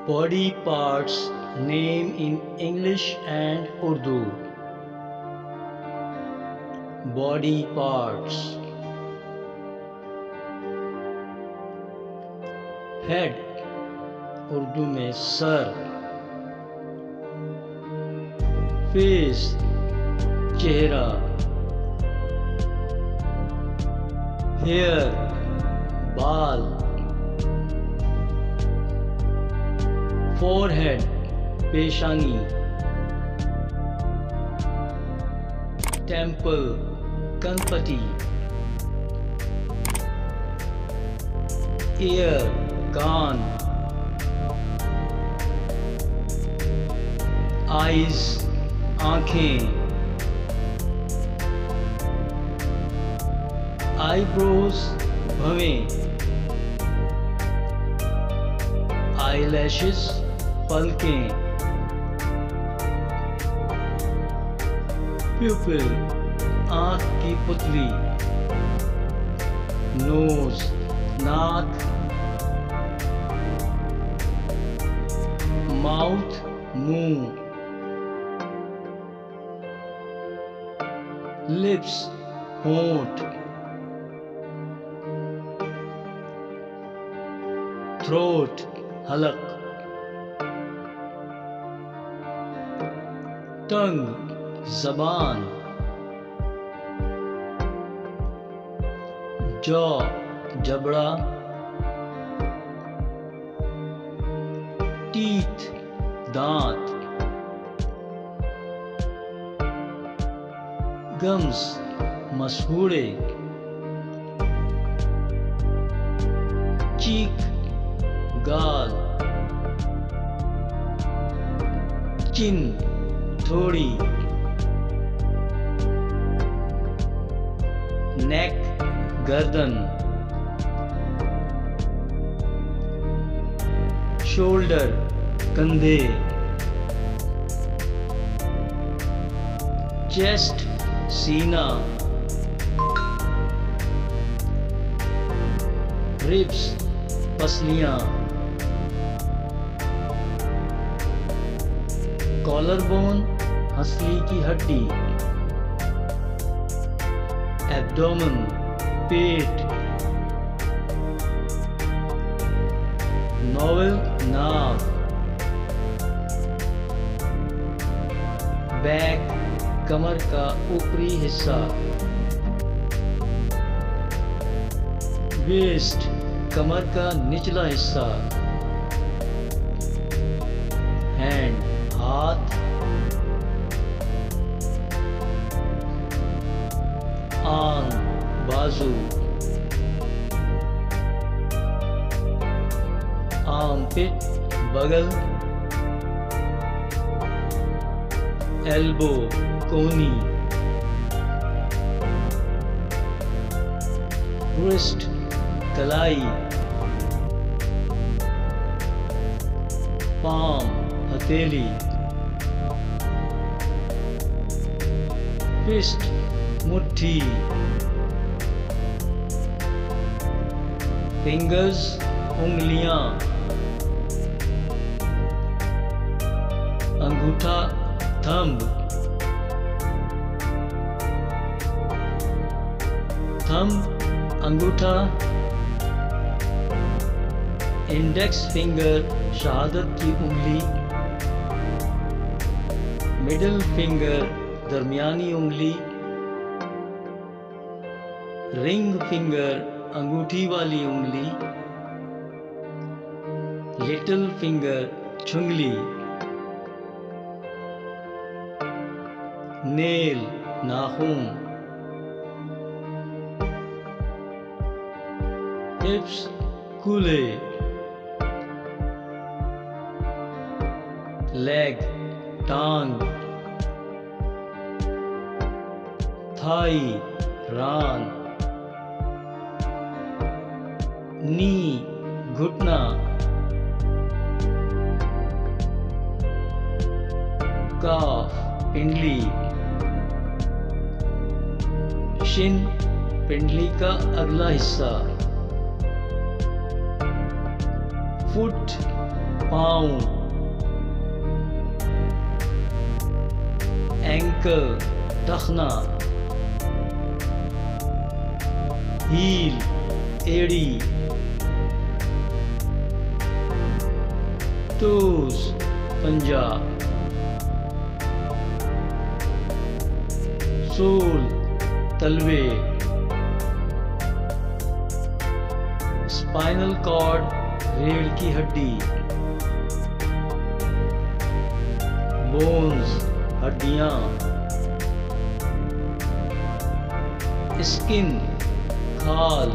Body parts name in English and Urdu. Body parts. Head Urdu में sir. Face चेहरा. Hair बाल. Forehead पेशानी. Temple कनपटी. Ear कान. Eyes आँखें. Eyebrows भवें. Eyelashes पलकें. Pupil आँख की पुतली. Nose नाक. Mouth मुंह. Lips होंठ. Throat हलक. Tongue ज़बान. Jaw जबड़ा. Teeth दांत. Gums मसूड़े. Cheek गाल. Chin थोड़ी. Neck गर्दन. Shoulder कंधे. Chest सीना. Ribs पसलियां. Collarbone हंसली की हड्डी. Abdomen पेट. Navel नाक. Back कमर का ऊपरी हिस्सा. Waist कमर का निचला हिस्सा. Hand हाथ. आंग बाजू. Armpit बगल. Elbow कोहनी. Wrist कलाई. Palm हथेली. Fist मुट्ठी. Fingers उंगलियां. अंगूठा thumb. Thumb अंगूठा. Index finger शहादत की उंगली. Middle finger दरमियानी उंगली. Ring finger अंगूठी वाली उंगली. Little finger छुंगली. Nail नाखून. Hips कूल्हे. Leg टांग. Thigh रान. Knee घुटना. Calf पिंडली. Shin पिंडली का अगला हिस्सा. फुट पाँव, एंकल टखना, हील एड़ी, टोज पंजा, सोल तलवे, स्पाइनल कॉर्ड रीढ़ की हड्डी, बोन्स हड्डियां, स्किन खाल,